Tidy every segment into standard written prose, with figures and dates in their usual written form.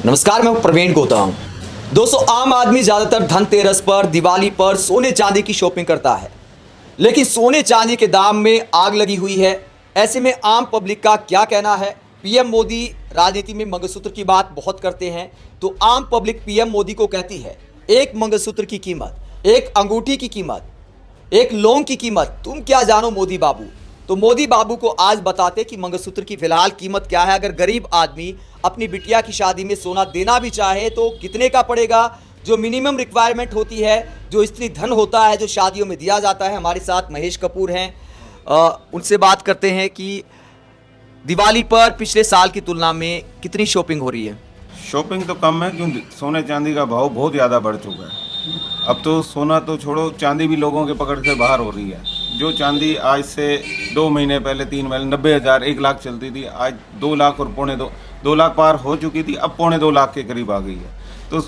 नमस्कार, मैं प्रवीण गौतम। दोस्तों, आम आदमी ज़्यादातर धनतेरस पर, दिवाली पर सोने चांदी की शॉपिंग करता है, लेकिन सोने चांदी के दाम में आग लगी हुई है। ऐसे में आम पब्लिक का क्या कहना है? पीएम मोदी राजनीति में मंगलसूत्र की बात बहुत करते हैं, तो आम पब्लिक पीएम मोदी को कहती है एक मंगलसूत्र की कीमत, एक अंगूठी की कीमत, एक लौंग की कीमत तुम क्या जानो मोदी बाबू। तो मोदी बाबू को आज बताते कि मंगलसूत्र की फिलहाल कीमत क्या है। अगर गरीब आदमी अपनी बिटिया की शादी में सोना देना भी चाहे तो कितने का पड़ेगा, जो मिनिमम रिक्वायरमेंट होती है, जो स्त्री धन होता है, जो शादियों में दिया जाता है। हमारे साथ महेश कपूर हैं, उनसे बात करते हैं कि दिवाली पर पिछले साल की तुलना में कितनी शॉपिंग हो रही है। शॉपिंग तो कम है क्योंकि सोने चांदी का भाव बहुत ज़्यादा बढ़ चुका है। अब तो सोना तो छोड़ो, चांदी भी लोगों के पकड़ से बाहर हो रही है। जो चांदी आज से 2 महीने पहले, 3 महीने 90,000 1 लाख चलती थी, आज 2 लाख और 2 लाख पार हो चुकी थी, अब 2.25 लाख के करीब आ गई है। तो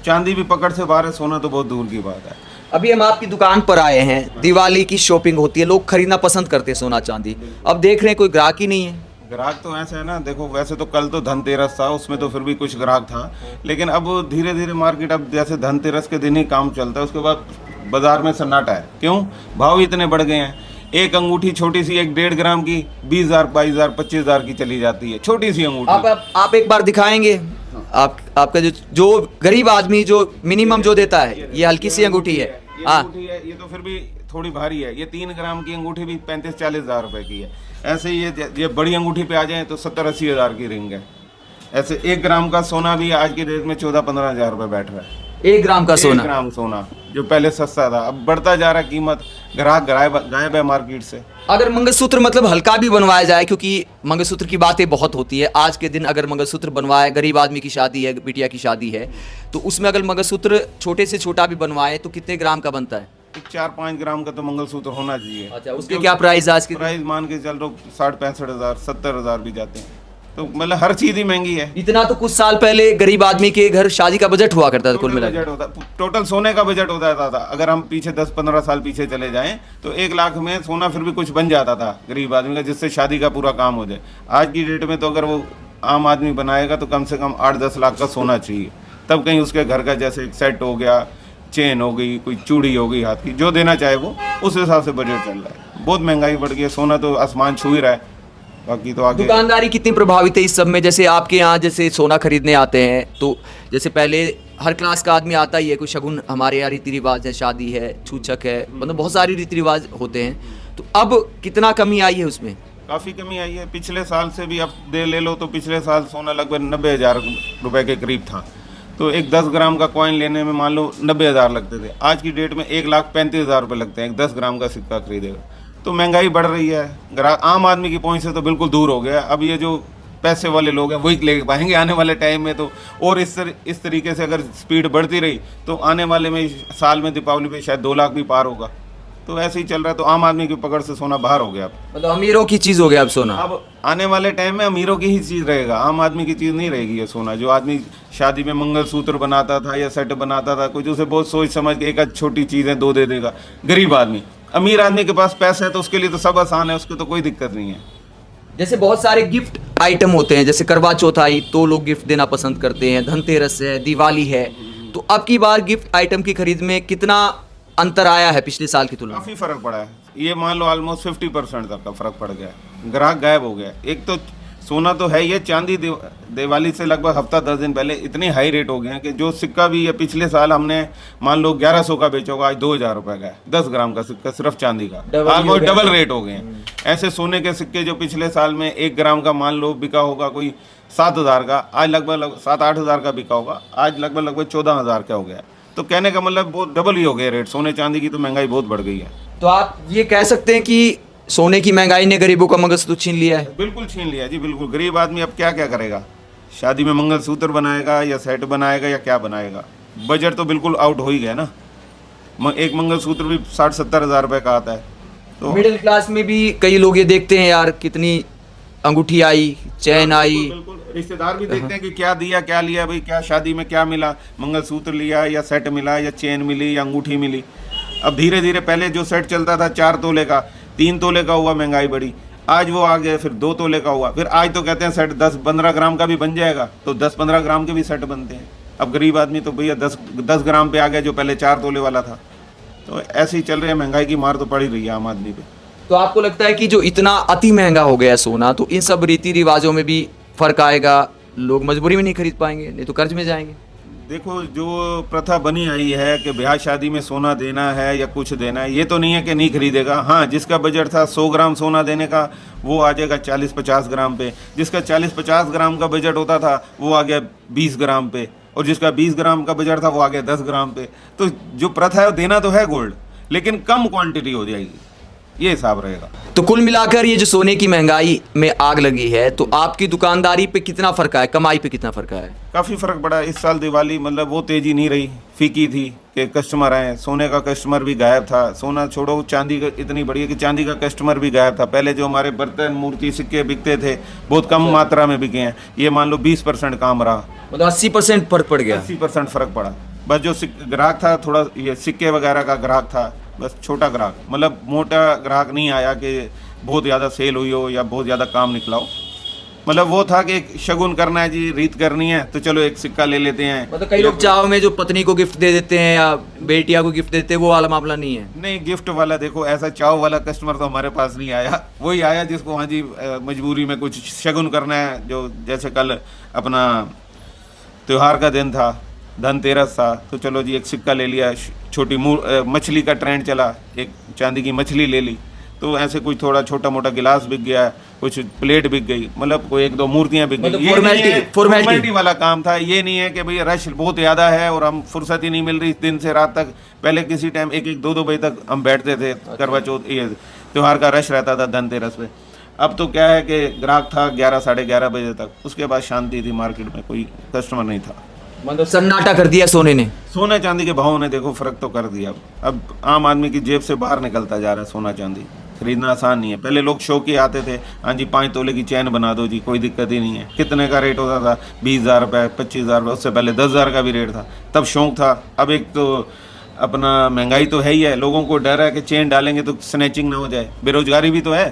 चांदी भी पकड़ से बाहर है, सोना तो बहुत दूर की बात है। अभी हम आपकी दुकान पर आए हैं, दिवाली की शॉपिंग होती है, लोग खरीदना पसंद करते हैं सोना चांदी। अब देख रहे हैं कोई ग्राहक ही नहीं है। ग्राहक तो ऐसे है ना, देखो वैसे तो कल तो धनतेरस था, उसमें तो फिर भी कुछ ग्राहक था, लेकिन अब धीरे धीरे मार्केट, अब जैसे धनतेरस के दिन ही काम चलता है, उसके बाद बाजार में सन्नाटा है। क्यों? भाव इतने बढ़ गए हैं। एक अंगूठी छोटी सी, एक 1.5 ग्राम की 20,000, 22,000, 25,000 की चली जाती है, छोटी सी अंगूठी। आप एक बार दिखाएंगे? आपका जो गरीब आदमी जो मिनिमम जो देता है, ये हल्की सी अंगूठी है। ये अंगूठी है, ये तो फिर भी थोड़ी भारी है। ये 3 ग्राम की अंगूठी भी 35-40 हज़ार रुपए की है। ऐसे ही ये बड़ी अंगूठी पे आ जाए तो 70-80 हज़ार की रिंग है। ऐसे 1 ग्राम का सोना भी आज की डेट में 14-15 हज़ार रुपए बैठ रहा है। 1 ग्राम का सोना? 1 ग्राम सोना जो पहले सस्ता था, अब बढ़ता जा रहा है कीमत। ग्राहक गायब है मार्केट से। अगर मंगलसूत्र मतलब हल्का भी बनवाया जाए, क्योंकि मंगलसूत्र की बातें बहुत होती है, आज के दिन अगर मंगलसूत्र बनवाए, गरीब आदमी की शादी है, बिटिया की शादी है, तो उसमें अगर मंगलसूत्र छोटे से छोटा भी बनवाए तो कितने ग्राम का बनता है? 4-5 ग्राम का तो मंगलसूत्र होना चाहिए। अच्छा, उसके क्या प्राइस आज के? प्राइस मान के चल रहा, 60-65 हज़ार, 70 हज़ार भी जाते हैं। तो मतलब हर चीज ही महंगी है। इतना तो कुछ साल पहले गरीब आदमी के घर शादी का बजट हुआ करता था, कुल मिला टोटल सोने का बजट होता था। अगर हम पीछे 10-15 साल पीछे चले जाएं तो 1 लाख में सोना फिर भी कुछ बन जाता था गरीब आदमी का, जिससे शादी का पूरा काम हो जाए। आज की डेट में तो अगर वो आम आदमी बनाएगा तो कम से कम 8-10 लाख का सोना चाहिए, तब कहीं उसके घर का जैसे एक सेट हो गया, चेन हो गई, कोई चूड़ी हो गई हाथ की, जो देना चाहे वो उस हिसाब से बजट चल रहा है। बहुत महंगाई बढ़ गई है, सोना तो आसमान छू ही रहा है। बाकी तो आगे दुकानदारी कितनी प्रभावित है इस सब में? जैसे आपके यहाँ जैसे सोना खरीदने आते हैं, तो जैसे पहले हर क्लास का आदमी आता ही है, कोई शगुन, हमारे यहाँ रीति रिवाज है, शादी है, छूछक है, मतलब बहुत सारी रीति रिवाज होते हैं। तो अब कितना कमी आई है उसमें? काफ़ी कमी आई है। पिछले साल से भी अब ले लो तो पिछले साल सोना लगभग 90,000 रुपए के करीब था। तो एक 10 ग्राम का कॉइन लेने में मान लो 90,000 लगते थे। आज की डेट में 1,35,000 रुपये लगते हैं एक 10 ग्राम का सिक्का खरीदेगा। तो महंगाई बढ़ रही है। आम आदमी की पहुंच से तो बिल्कुल दूर हो गया। अब ये जो पैसे वाले लोग हैं वही ले पाएंगे आने वाले टाइम में। तो और इस तरीके से अगर स्पीड बढ़ती रही तो आने वाले में साल में दीपावली पे शायद 2 लाख भी पार होगा। तो ऐसे ही चल रहा है। तो आम आदमी की पकड़ से सोना बाहर हो गया। अब मतलब अमीरों की चीज़ हो गया अब सोना। अब आने वाले टाइम में अमीरों की ही चीज़ रहेगा, आम आदमी की चीज़ नहीं रहेगी ये सोना। जो आदमी शादी में मंगलसूत्र बनाता था या सेट बनाता था, कुछ उसे बहुत सोच समझ के एक छोटी चीज़ है 2 दे देगा। गरीब आदमी, अमीर आदमी के पास पैसा है तो उसके लिए तो सब आसान है, उसको तो कोई दिक्कत नहीं है। जैसे बहुत सारे गिफ्ट आइटम होते हैं, जैसे करवा चौथ आई तो लोग गिफ्ट देना पसंद करते हैं, धनतेरस है, दिवाली है, तो अब की बार गिफ्ट आइटम की खरीद में कितना अंतर आया है पिछले साल की तुलना? काफ़ी फ़र्क पड़ा है। ये मान लो ऑलमोस्ट 50% तक का फ़र्क पड़ गया है। ग्राहक गायब हो गया। एक तो सोना तो है, ये चांदी दिवाली से लगभग हफ्ता 10 दिन पहले इतने हाई रेट हो गए हैं कि जो सिक्का भी है पिछले साल हमने मान लो 1100 का बेचा होगा, आज 2,000 रुपये का है 10 ग्राम का सिक्का, सिर्फ चांदी का। ऑलमोस्ट डबल रेट हो गए हैं। ऐसे सोने के सिक्के जो पिछले साल में 1 ग्राम का मान लो बिका होगा कोई 7,000 का, आज लगभग 7-8 हज़ार का बिका होगा, आज लगभग 14 हज़ार का हो गया। तो कहने का मतलब बहुत डबल ही हो गया रेट। सोने चांदी की तो महंगाई बहुत बढ़ गई है। तो आप ये कह सकते हैं कि सोने की महंगाई ने गरीबों का मंगलसूत्र छीन लिया है? बिल्कुल छीन लिया जी, बिल्कुल। गरीब आदमी अब क्या क्या करेगा? शादी में मंगलसूत्र बनाएगा या सेट बनाएगा या क्या बनाएगा? बजट तो बिल्कुल आउट हो ही गया ना। एक मंगलसूत्र भी 60-70 हज़ार रुपये का आता है। तो मिडिल क्लास में भी कई लोग ये देखते हैं, यार कितनी अंगूठी आई, चैन आई। बिल्कुल, रिश्तेदार भी देखते हैं कि क्या दिया क्या लिया, भाई क्या शादी में क्या मिला, मंगलसूत्र लिया या सेट मिला या चेन मिली या अंगूठी मिली। अब धीरे धीरे पहले जो सेट चलता था 4 तोले का, 3 तोले का हुआ, महंगाई बढ़ी। आज वो आ गए, फिर 2 तोले का हुआ, फिर आज तो कहते हैं सेट 10-15 ग्राम का भी बन जाएगा, तो 10-15 ग्राम के भी सेट बनते हैं। अब गरीब आदमी तो भैया 10 ग्राम पे आ गया जो पहले 4 तोले वाला था। तो ऐसे ही चल रहे हैं, महंगाई की मार तो पड़ ही रही है आम आदमी पे। तो आपको लगता है कि जो इतना अति महंगा हो गया है सोना, तो इन सब रीति रिवाजों में भी फर्क आएगा, लोग मजबूरी में नहीं खरीद पाएंगे, नहीं तो कर्ज में जाएंगे? देखो, जो प्रथा बनी आई है कि ब्याह शादी में सोना देना है या कुछ देना है, ये तो नहीं है कि नहीं खरीदेगा। हाँ, जिसका बजट था 100 ग्राम सोना देने का, वो आ जाएगा 40-50 ग्राम पे। जिसका 40-50 ग्राम का बजट होता था, वो आ गया 20 ग्राम पे। और जिसका 20 ग्राम का बजट था, वो आ गया 10 ग्राम पे। तो जो प्रथा है वो देना तो है गोल्ड, लेकिन कम क्वांटिटी हो जाएगी, ये हिसाब रहेगा। तो कुल मिलाकर ये जो सोने की महंगाई में आग लगी है, तो आपकी दुकानदारी पे कितना फर्क आया, कमाई पे कितना फर्क आया? काफ़ी फ़र्क पड़ा। इस साल दिवाली मतलब वो तेज़ी नहीं रही, फीकी थी कि कस्टमर आए। सोने का कस्टमर भी गायब था। सोना छोड़ो, चांदी का इतनी बड़ी है कि चांदी का कस्टमर भी गायब था। पहले जो हमारे बर्तन, मूर्ति, सिक्के बिकते थे, बहुत कम मात्रा में बिके हैं। ये मान लो 20% काम रहा, मतलब 80% फर्क पड़ गया। 80% फ़र्क पड़ा। बस जो ग्राहक था, थोड़ा ये सिक्के वगैरह का ग्राहक था, बस छोटा ग्राहक, मतलब मोटा ग्राहक नहीं आया कि बहुत ज़्यादा सेल हुई हो या बहुत ज़्यादा काम निकला हो। मतलब वो था कि एक शगुन करना है जी, रीत करनी है, तो चलो एक सिक्का ले लेते हैं। मतलब कई लोग चाव में जो पत्नी को गिफ्ट दे देते हैं या बेटिया को गिफ्ट देते हैं, वो वाला मामला नहीं है? नहीं, गिफ्ट वाला देखो, ऐसा चाव वाला कस्टमर तो हमारे पास नहीं आया। वही आया जिसको हाँ जी मजबूरी में कुछ शगुन करना है। जो जैसे कल अपना त्योहार का दिन था, धनतेरस था, तो चलो जी एक सिक्का ले लिया। छोटी मछली का ट्रेंड चला, एक चांदी की मछली ले ली। तो ऐसे कुछ थोड़ा छोटा मोटा गिलास बिक गया, कुछ प्लेट बिक गई, मतलब कोई 1-2 मूर्तियां बिक गई। मतलब फॉर्मेलिटी वाला काम था। ये नहीं है कि भाई रश बहुत ज़्यादा है और हम फुर्सत ही नहीं मिल रही दिन से रात तक। पहले किसी टाइम 1-1, 2-2 बजे तक हम बैठते थे। करवा चौथ, ये त्यौहार का रश रहता था धनतेरस पे। अब तो क्या है कि ग्राहक था 11-11:30 बजे तक, उसके बाद शांति थी, मार्केट में कोई कस्टमर नहीं था। मतलब सन्नाटा कर दिया सोने ने। सोना चांदी के भाव ने देखो फ़र्क तो कर दिया। अब आम आदमी की जेब से बाहर निकलता जा रहा है सोना चांदी। खरीदना आसान नहीं है। पहले लोग शौकी आते थे, हाँ जी 5 तोले की चैन बना दो जी, कोई दिक्कत ही नहीं है। कितने का रेट होता था? 20,000 रुपये, 25,000 रुपये। उससे पहले 10,000 का भी रेट था, तब शौक था। अब एक तो अपना महंगाई तो है ही है, लोगों को डर है कि चेन डालेंगे तो स्नैचिंग ना हो जाए। बेरोजगारी भी तो है,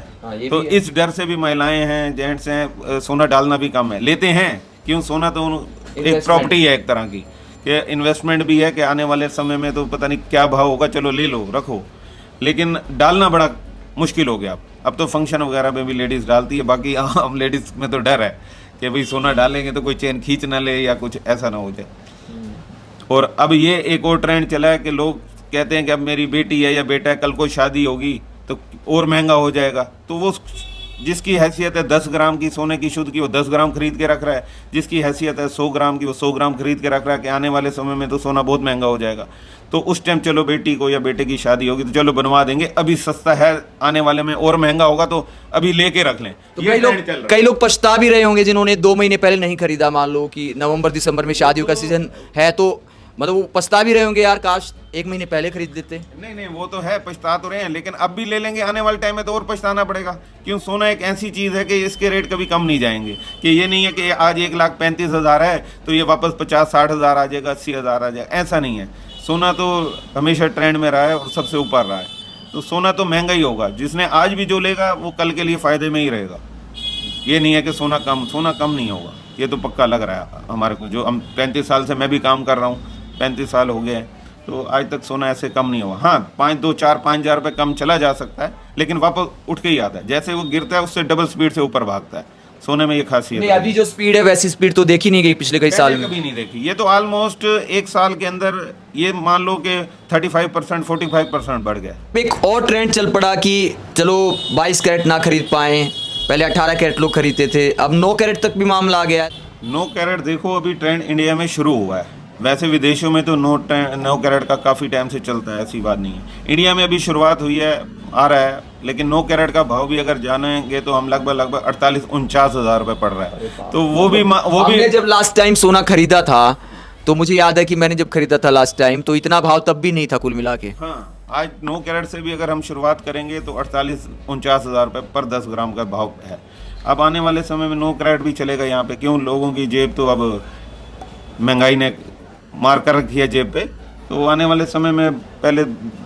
तो इस डर से भी महिलाएं हैं, जेंट्स हैं, सोना डालना भी कम है, लेते हैं। क्यों? सोना तो एक प्रॉपर्टी है एक तरह की, कि इन्वेस्टमेंट भी है कि आने वाले समय में तो पता नहीं क्या भाव होगा, चलो ले लो रखो। लेकिन डालना बड़ा मुश्किल हो गया। अब तो फंक्शन वगैरह में भी लेडीज़ डालती है, बाकी हम लेडीज़ में तो डर है कि भाई सोना डालेंगे तो कोई चेन खींच ना ले या कुछ ऐसा ना हो जाए। और अब ये एक और ट्रेंड चला है कि लोग कहते हैं कि अब मेरी बेटी है या बेटा है, कल को शादी होगी तो और महंगा हो जाएगा। तो वो जिसकी हैसियत है 10 ग्राम की सोने की शुद्ध की, वो 10 ग्राम खरीद के रख रहा है। जिसकी हैसियत है 100 ग्राम की, वो 100 ग्राम खरीद के रख रहा है कि आने वाले समय में तो सोना बहुत महंगा हो जाएगा। तो उस टाइम चलो बेटी को या बेटे की शादी होगी तो चलो बनवा देंगे, अभी सस्ता है, आने वाले में और महंगा होगा तो अभी लेके रख लें। तो कई लोग पछता भी रहे होंगे जिन्होंने 2 महीने पहले नहीं खरीदा। मान लो कि नवंबर दिसंबर में शादियों का सीजन है, तो मतलब वो पछता भी रहे होंगे, यार काश 1 महीने पहले खरीद लेते। नहीं, वो तो है, पछता तो रहे हैं, लेकिन अब भी ले लेंगे, आने वाले टाइम में तो और पछताना पड़ेगा। क्यों? सोना एक ऐसी चीज़ है कि इसके रेट कभी कम नहीं जाएंगे। कि ये नहीं है कि आज 1,35,000 है तो ये वापस 50-60 हज़ार आ जाएगा, 80 हज़ार आ जाएगा, ऐसा नहीं है। सोना तो हमेशा ट्रेंड में रहा है और सबसे ऊपर रहा है। तो सोना तो महंगा ही होगा। जिसने आज भी जो लेगा वो कल के लिए फ़ायदे में ही रहेगा। ये नहीं है कि सोना कम नहीं होगा, ये तो पक्का लग रहा है हमारे को। जो हम 35 साल से मैं भी काम कर रहा हूँ, 35 साल हो गए हैं, तो आज तक सोना ऐसे कम नहीं हुआ। हाँ, 5 हज़ार रुपये कम चला जा सकता है, लेकिन वापस उठ के ही आता है। जैसे वो गिरता है उससे डबल स्पीड से ऊपर भागता है। सोने में ये खासियत है। अभी जो स्पीड है वैसी स्पीड तो देखी नहीं गई पिछले कई साल में, कभी नहीं देखी। ये तो ऑलमोस्ट 1 साल के अंदर ये मान लो कि 35% 45% बढ़ गया। एक और ट्रेंड चल पड़ा कि चलो 22 कैरेट ना खरीद पाए, पहले 18 कैरेट लोग खरीदते थे, अब 9 कैरेट तक भी मामला आ गया। 9 कैरेट देखो अभी ट्रेंड इंडिया में शुरू हुआ है। वैसे विदेशों में तो 9 कैरेट का काफ़ी टाइम से चलता है, ऐसी बात नहीं है। इंडिया में अभी शुरुआत हुई है, आ रहा है, लेकिन 9 कैरेट का भाव भी अगर जानेंगे तो हम लगभग 48-49 हज़ार रुपये पड़ रहा है। तो वो भी जब लास्ट टाइम सोना खरीदा था तो मुझे याद है कि मैंने जब खरीदा था लास्ट टाइम तो इतना भाव तब भी नहीं था कुल मिला के। हाँ, आज 9 कैरेट से भी अगर हम शुरुआत करेंगे तो 48-49 हज़ार रुपये पर 10 ग्राम का भाव है। अब आने वाले समय में 9 कैरेट भी चलेगा यहाँ पे। क्यों? लोगों की जेब तो अब महंगाई ने मार कर रखी है जेब पे, तो आने वाले समय में पहले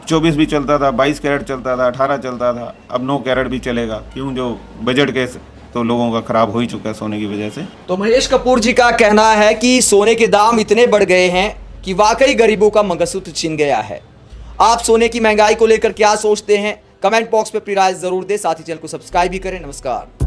24 भी चलता था, 22 कैरेट चलता था, 18 चलता था, अब 9 कैरेट भी चलेगा। क्यों, जो बजट के तो लोगों का खराब हो ही चुका है सोने की वजह से। तो महेश कपूर जी का कहना है कि सोने के दाम इतने बढ़ गए हैं कि वाकई गरीबों का मंगलसूत्र छिन गया है। आप सोने की महंगाई को लेकर क्या सोचते हैं? कमेंट बॉक्स में अपनी राय जरूर दें, साथ ही चैनल को सब्सक्राइब भी करें। नमस्कार।